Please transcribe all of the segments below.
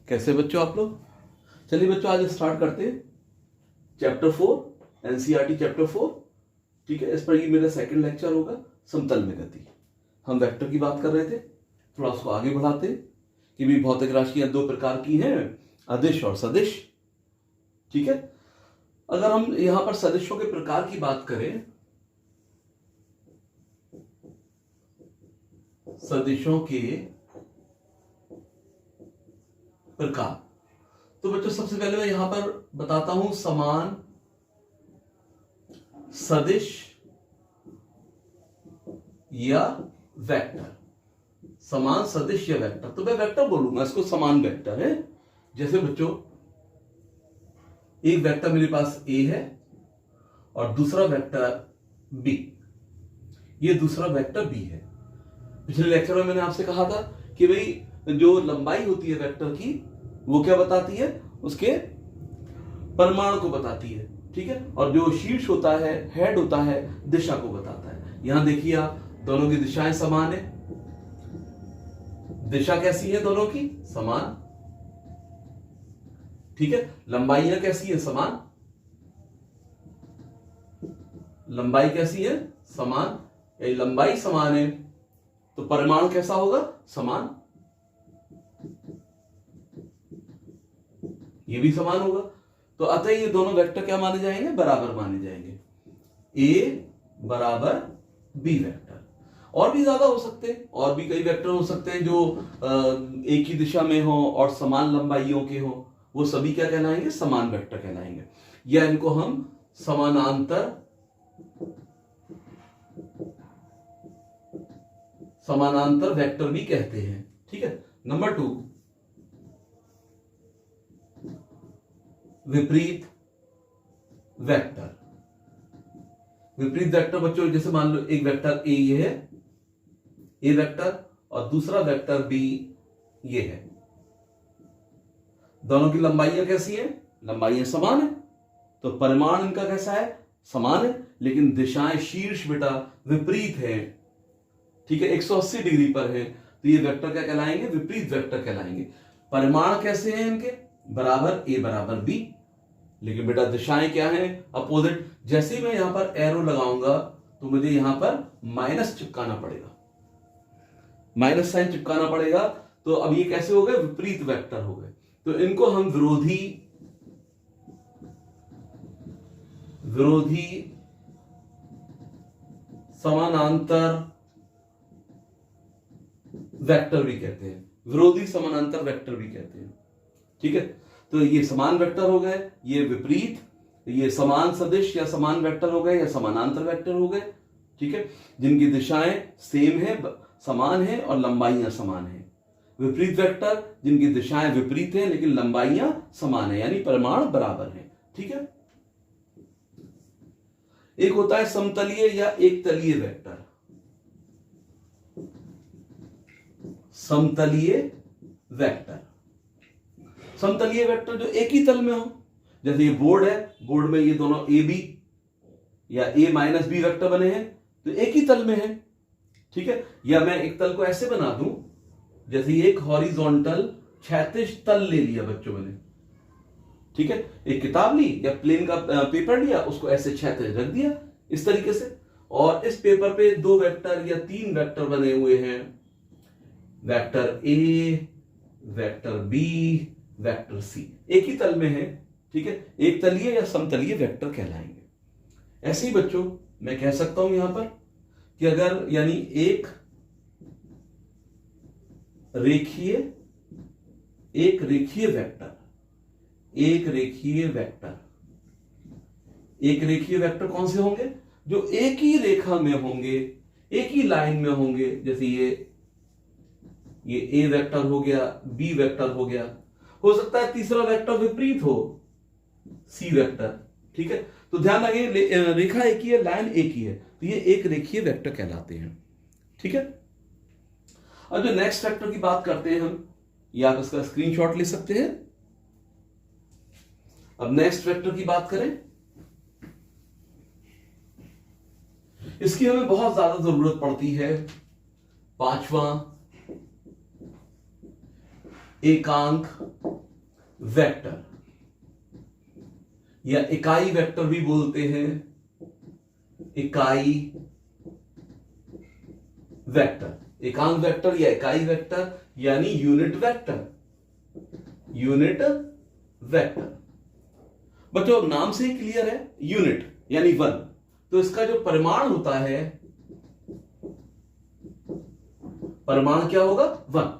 कैसे बच्चों आप लोग? चलिए बच्चों आज स्टार्ट करते हैं चैप्टर 4 एनसीईआरटी चैप्टर 4। ठीक है, इस पर ये मेरा सेकंड लेक्चर होगा समतल में गति। हम वेक्टर की बात कर रहे थे, थोड़ा उसको आगे बढ़ाते हैं कि भी भौतिक राशियां दो प्रकार की हैं, अदिश और सदिश। ठीक है, अगर हम यहां पर सदिशों के प्रकार की बात करें, सदिशों के प्रकार, तो बच्चों सबसे पहले मैं यहां पर बताता हूं समान सदिश या वेक्टर। समान सदिश या वेक्टर, तो मैं वेक्टर बोलूंगा, इसको समान वेक्टर है। जैसे बच्चों एक वेक्टर मेरे पास ए है और दूसरा वेक्टर बी, ये दूसरा वेक्टर बी है। पिछले लेक्चर में मैंने आपसे कहा था कि भाई जो लंबाई होती है वेक्टर की वो क्या बताती है, उसके परिमाण को बताती है। ठीक है, और जो शीर्ष होता है, हेड होता है, दिशा को बताता है। यहां देखिए आप, दोनों की दिशाएं समान है। दिशा कैसी है दोनों की? समान। ठीक है, लंबाइयां कैसी है? समान। लंबाई कैसी है? समान। लंबाई समान है तो परिमाण कैसा होगा? समान। ये भी समान होगा, तो अतः ये दोनों वेक्टर क्या माने जाएंगे? बराबर माने जाएंगे। ए बराबर बी वेक्टर। और भी ज्यादा हो सकते हैं, और भी कई वेक्टर हो सकते हैं जो एक ही दिशा में हो और समान लंबाइयों के हो, वो सभी क्या कहलाएंगे? समान वेक्टर कहलाएंगे। या इनको हम समानांतर वेक्टर भी कहते हैं। ठीक है, नंबर 2 विपरीत वेक्टर। विपरीत वेक्टर बच्चों, जैसे मान लो एक वेक्टर ए ये है, ए वेक्टर, और दूसरा वेक्टर बी ये है। दोनों की लंबाइयां कैसी है? लंबाइयां समान है, तो परिमाण इनका कैसा है? समान है, लेकिन दिशाएं शीर्ष बेटा विपरीत है। ठीक है, 180 डिग्री पर है, तो ये वेक्टर क्या कहलाएंगे? विपरीत वेक्टर कहलाएंगे। परिमाण कैसे हैं इनके? बराबर, ए बराबर बी, लेकिन बेटा दिशाएं क्या हैं? अपोजिट। जैसे ही मैं यहां पर एरो लगाऊंगा तो मुझे यहां पर माइनस चिपकाना पड़ेगा, माइनस साइन चिपकाना पड़ेगा। तो अब ये कैसे हो गए? विपरीत वेक्टर हो गए। तो इनको हम विरोधी समानांतर वेक्टर भी कहते हैं। विरोधी समानांतर वेक्टर भी कहते हैं। ठीक है, तो ये समान वेक्टर हो गए, ये विपरीत, ये समान सदिश या समान वेक्टर हो गए, या समानांतर वेक्टर हो गए। ठीक है, जिनकी दिशाएं सेम है, समान है, और लंबाइयां समान है। विपरीत वेक्टर जिनकी दिशाएं विपरीत हैं लेकिन लंबाइयां समान है, यानी परिमाण बराबर है। ठीक है, एक होता है समतलीय या एक तलीय वेक्टर। समतलीय वेक्टर, समतलीय वेक्टर जो एक ही तल में हो। जैसे ये बोर्ड है, बोर्ड में ये दोनों ए बी या ए माइनस बी वेक्टर बने हैं, तो एक ही तल में है। ठीक है, या मैं एक तल को ऐसे बना दूं, जैसे एक हॉरिजॉन्टल क्षैतिज तल ले लिया बच्चों मैंने। ठीक है, एक किताब ली या प्लेन का पेपर लिया, उसको ऐसे क्षैतिज रख दिया इस तरीके से, और इस पेपर पे दो वेक्टर या तीन वेक्टर बने हुए हैं, vector A, vector B, vector C, एक ही तल में है। ठीक है, एक तलीय या समतलीय वेक्टर कहलाएंगे। ऐसे ही बच्चों मैं कह सकता हूं यहां पर कि अगर यानी एक रेखीय वेक्टर, एक रेखीय वेक्टर कौन से होंगे? जो एक ही रेखा में होंगे, एक ही लाइन में होंगे। जैसे ये ए वेक्टर हो गया, बी वेक्टर हो गया, हो सकता है तीसरा वेक्टर विपरीत हो, सी वेक्टर। ठीक है, तो ध्यान रखिए रेखा एक ही है, लाइन एक ही है, तो ये एक रेखीय वेक्टर कहलाते हैं। ठीक है, अब जो नेक्स्ट वेक्टर की बात करते हैं हम, ये आप इसका स्क्रीनशॉट ले सकते हैं। अब नेक्स्ट वेक्टर की बात करें, इसकी हमें बहुत ज्यादा जरूरत पड़ती है। पांचवा एकांक वेक्टर या इकाई वेक्टर भी बोलते हैं, इकाई वेक्टर, एकांक वेक्टर या इकाई वेक्टर यानी यूनिट वेक्टर, यूनिट वेक्टर। बच्चों नाम से ही क्लियर है, यूनिट यानी वन, तो इसका जो परिमाण होता है, परिमाण क्या होगा, वन।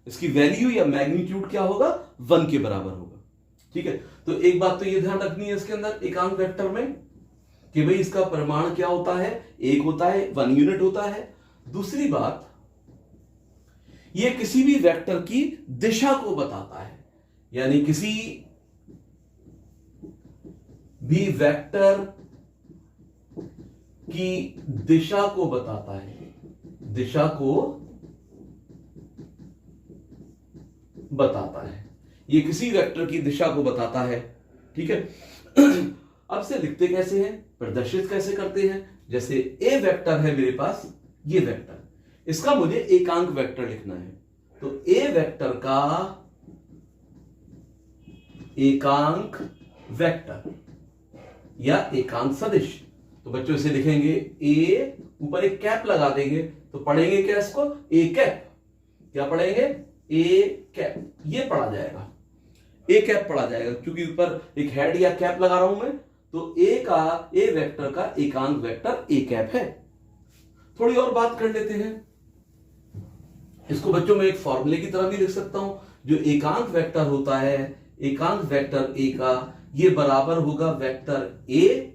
इसकी वैल्यू या मैग्नीट्यूड क्या होगा, वन के बराबर होगा। ठीक है, तो एक बात तो ये ध्यान रखनी है इसके अंदर एकांक वेक्टर में कि भाई इसका परिमाण क्या होता है, एक होता है, वन यूनिट होता है। दूसरी बात, ये किसी भी वेक्टर की दिशा को बताता है, यानी किसी भी वेक्टर की दिशा को बताता है, दिशा को बताता है, ये किसी वेक्टर की दिशा को बताता है। ठीक है, अब से लिखते कैसे हैं, प्रदर्शित कैसे करते हैं, जैसे ए वेक्टर है मेरे पास, ये वेक्टर, इसका मुझे एकांक वेक्टर लिखना है, तो ए वेक्टर का एकांक वेक्टर या एकांक सदिश, तो बच्चों इसे लिखेंगे ए, ऊपर एक कैप लगा देंगे, तो पढ़ेंगे क्या इसको, ए कैप, क्या पढ़ेंगे, ए कैप, ये पढ़ा जाएगा, ए कैप पढ़ा जाएगा, क्योंकि ऊपर एक हेड या कैप लगा रहा हूं मैं, तो ए वेक्टर का एकांक वेक्टर ए कैप है। थोड़ी और बात कर लेते हैं, इसको बच्चों में एक फॉर्मूले की तरह भी लिख सकता हूं, जो एकांक वेक्टर होता है, एकांक वेक्टर ए का, ये बराबर होगा वेक्टर ए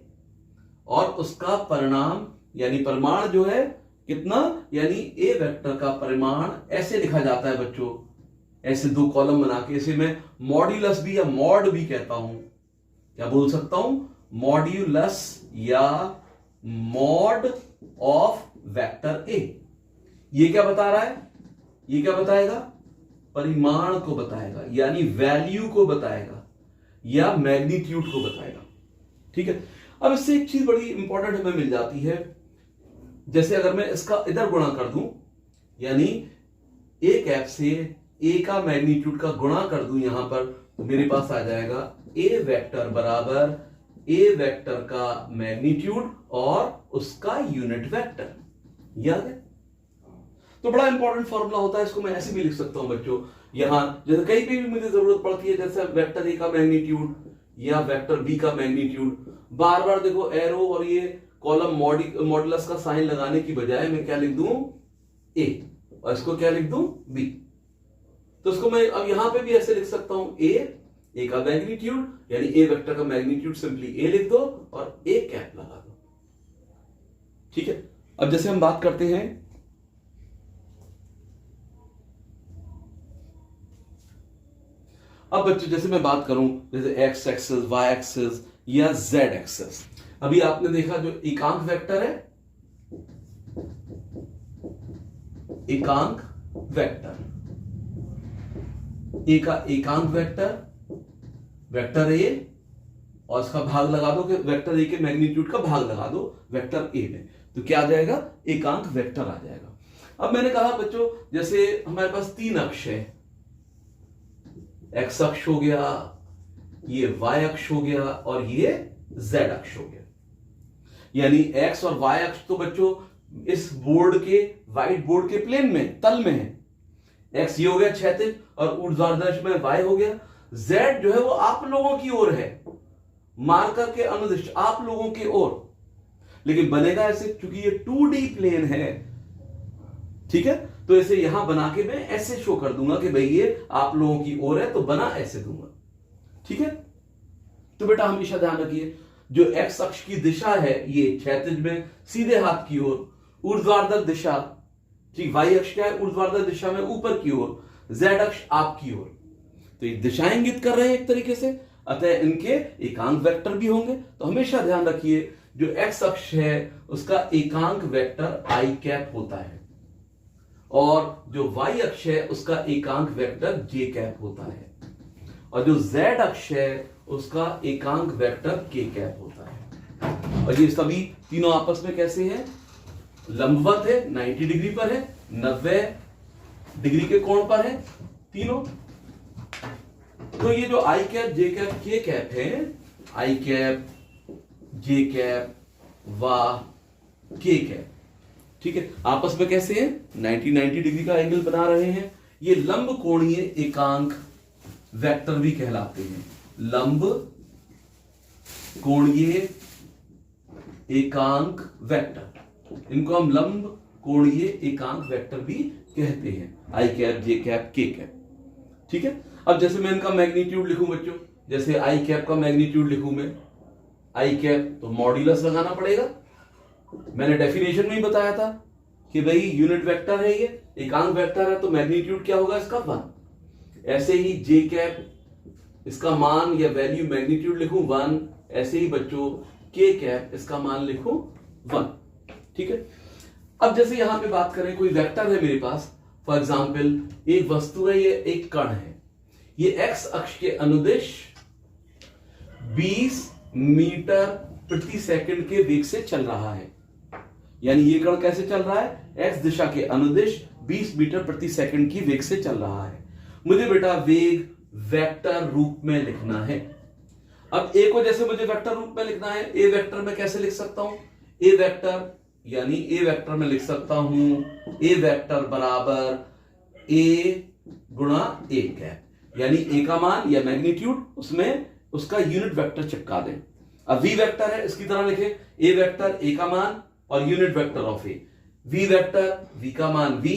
और उसका परिणाम यानी परिमाण जो है कितना, यानी ए वेक्टर का परिमाण ऐसे लिखा जाता है बच्चों, ऐसे दो कॉलम बना के, इसे मैं मॉड्यूलस भी या मॉड भी कहता हूं, क्या बोल सकता हूं, मॉड्यूलस या मॉड ऑफ वेक्टर ए। ये क्या बता रहा है, ये क्या बताएगा, परिमाण को बताएगा, यानी वैल्यू को बताएगा या मैग्नीट्यूड को बताएगा। ठीक है, अब इससे एक चीज बड़ी इंपॉर्टेंट हमें मिल जाती है, जैसे अगर मैं इसका इधर गुणा कर दूं, यानी ए कैप से ए का मैग्नीट्यूड का गुणा कर दूं यहां पर, तो मेरे पास आ जाएगा ए वेक्टर बराबर ए वेक्टर का मैग्नीट्यूड और उसका यूनिट वेक्टर। याद है, तो बड़ा इंपॉर्टेंट फॉर्मूला होता है, इसको मैं ऐसे भी लिख सकता हूं बच्चों, यहां जैसे कहीं पे भी मुझे जरूरत पड़ती है, जैसे वेक्टर ए का मैग्नीट्यूड या वेक्टर बी का मैग्नीट्यूड, बार बार देखो एरो और ये कॉलम मॉडुलस का साइन लगाने की बजाय मैं क्या लिख दूं, ए, और इसको क्या लिख दूं, बी। तो इसको मैं अब यहां पे भी ऐसे लिख सकता हूं, ए का मैग्नीट्यूड यानी ए वेक्टर का मैग्नीट्यूड सिंपली ए लिख दो और ए कैप लगा दो। ठीक है, अब जैसे हम बात करते हैं, अब बच्चों जैसे मैं बात करूं, जैसे एक्स एक्सिस, वाई एक्सिस या जेड एक्सिस, अभी आपने देखा जो एकांक वेक्टर है, एकांक वेक्टर, ए का एकांक वेक्टर, वेक्टर ए, और इसका भाग लगा दो, कि वेक्टर ए के मैग्नीट्यूड का भाग लगा दो वेक्टर ए में, तो क्या आ जाएगा, एकांक वेक्टर आ जाएगा। अब मैंने कहा बच्चों, जैसे हमारे पास तीन अक्ष है, एक्स अक्ष हो गया, ये वाई अक्ष हो गया और ये जेड अक्ष हो गया, यानी एक्स और वाई अक्ष तो बच्चों इस बोर्ड के, व्हाइट बोर्ड के प्लेन में, तल में है। एक्स ये हो गया क्षैतिज और ऊर्ध्वाधर में वाई हो गया, जेड जो है वो आप लोगों की ओर है, मार्कर के अनुदिश आप लोगों की ओर, लेकिन बनेगा ऐसे क्योंकि ये 2D प्लेन है। ठीक है, तो इसे यहां बना के मैं ऐसे शो कर दूंगा कि भाई ये आप लोगों की ओर है, तो बना ऐसे दूंगा। ठीक है, तो बेटा हमेशा ध्यान रखिए, जो एक्स अक्ष की दिशा है ये क्षैतिज में सीधे हाथ की ओर, ऊर्ध्वाधर दिशा, ठीक, वाई अक्ष क्या है, ऊर्ध्वाधर दिशा में ऊपर की ओर, जेड अक्ष आपकी ओर, तो ये दिशाएं इंगित कर रहे हैं एक तरीके से, अतः इनके एकांक वेक्टर भी होंगे। तो हमेशा ध्यान रखिए, जो एक्स अक्ष है उसका एकांक वेक्टर आई कैप होता है, और जो वाई अक्ष है उसका एकांक वेक्टर जे कैप होता है, और जो जेड अक्ष है उसका एकांक वेक्टर के कैप होता है। और ये सभी तीनों आपस में कैसे हैं, लंबवत है, 90 डिग्री पर है, 90 डिग्री के कोण पर है तीनों। तो ये जो आई कैप जे कैप के कैप है, आई कैप जे कैप व के कैप, ठीक है, आपस में कैसे हैं, 90 डिग्री का एंगल बना रहे हैं। ये लंब कोणीय एकांक वेक्टर भी कहलाते हैं, लंब कोणीय एकांक वेक्टर, इनको हम लंब कोणीय एकांक वेक्टर भी कहते हैं, आई कैप जे कैप के कैप, ठीक है। अब जैसे मैं इनका मैग्नीट्यूड लिखूं बच्चों, जैसे आई कैप का मैग्नीट्यूड लिखूं मैं, आई कैप तो मॉड्यूलस लगाना पड़ेगा, मैंने डेफिनेशन में ही बताया था कि भाई यूनिट वेक्टर है, ये एकांक वेक्टर है, तो मैग्नीट्यूड क्या होगा इसका 1। ऐसे ही जे कैप इसका मान या वैल्यू मैग्नीट्यूड लिखूं 1, ऐसे ही बच्चों के कैप इसका मान लिखूं 1, ठीक है। अब जैसे यहां पे बात करें, कोई वेक्टर है मेरे पास, फॉर एग्जाम्पल एक वस्तु है, ये एक कण है, ये एक्स अक्ष के अनुदिश 20 मीटर प्रति सेकंड के वेग से चल रहा है, यानी ये कण कैसे चल रहा है, एक्स दिशा के अनुदिश 20 मीटर प्रति सेकंड की वेग से चल रहा है। मुझे बेटा वेग वेक्टर रूप में लिखना है। अब ए को जैसे मुझे वेक्टर रूप में लिखना है, ए वेक्टर में कैसे लिख सकता हूं, ए वेक्टर यानी ए वेक्टर में लिख सकता हूं, ए वेक्टर बराबर ए गुणा ए कैप, यानी ए का मान या मैग्नीट्यूड उसमें उसका यूनिट वेक्टर चिपका दें। अब वी वेक्टर है, इसकी तरह लिखे, ए वेक्टर ए का मान और unit vector of A, V vector V का मान वी,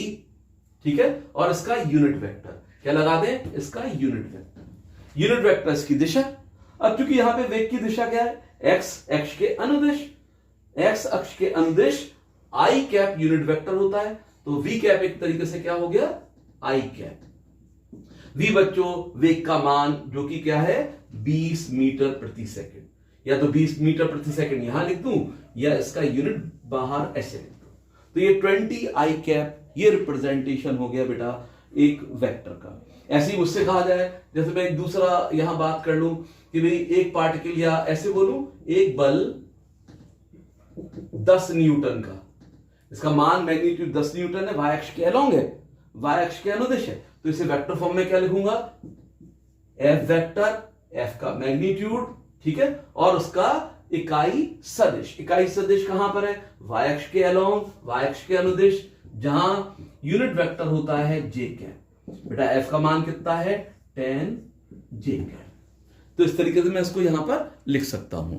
ठीक है, और इसका यूनिट वेक्टर क्या लगा दें, इसका यूनिट वेक्टर, यूनिट वेक्टर इसकी दिशा। अब चूंकि यहां पे वेग की दिशा क्या है, एक्स अक्ष के अनुदिश, एक्स अक्ष के अनुदिश आई कैप यूनिट वेक्टर होता है, तो वी कैप एक तरीके से क्या हो गया, आई कैप। वी बच्चों वेग का मान जो कि क्या है 20 मीटर प्रति सेकंड, या तो 20 मीटर प्रति सेकंड यहां लिख दूं या इसका यूनिट बाहर ऐसे लिख दूं, तो ये 20 आई कैप, ये रिप्रेजेंटेशन हो गया बेटा एक वेक्टर का। ऐसे ही मुझसे कहा जाए, जैसे मैं एक दूसरा यहां बात कर लूं कि भाई एक पार्टिकल, या ऐसे बोलूं एक बल 10 न्यूटन का, इसका मान मैग्नीट्यूड 10 न्यूटन है, वाई अक्ष के अलोंग है, वाई अक्ष के अनुदिश है, तो इसे वेक्टर फॉर्म में क्या लिखूंगा, एफ वेक्टर, एफ का मैग्नीट्यूड, ठीक है, और उसका इकाई सदिश, इकाई सदिश कहां पर है, वाई अक्ष के अलोंग, वाई अक्ष के अनुदिश, जहां यूनिट वेक्टर होता है जे कैप। बेटा एफ का मान कितना है 10 जे कैप, तो इस तरीके से मैं इसको यहां पर लिख सकता हूं।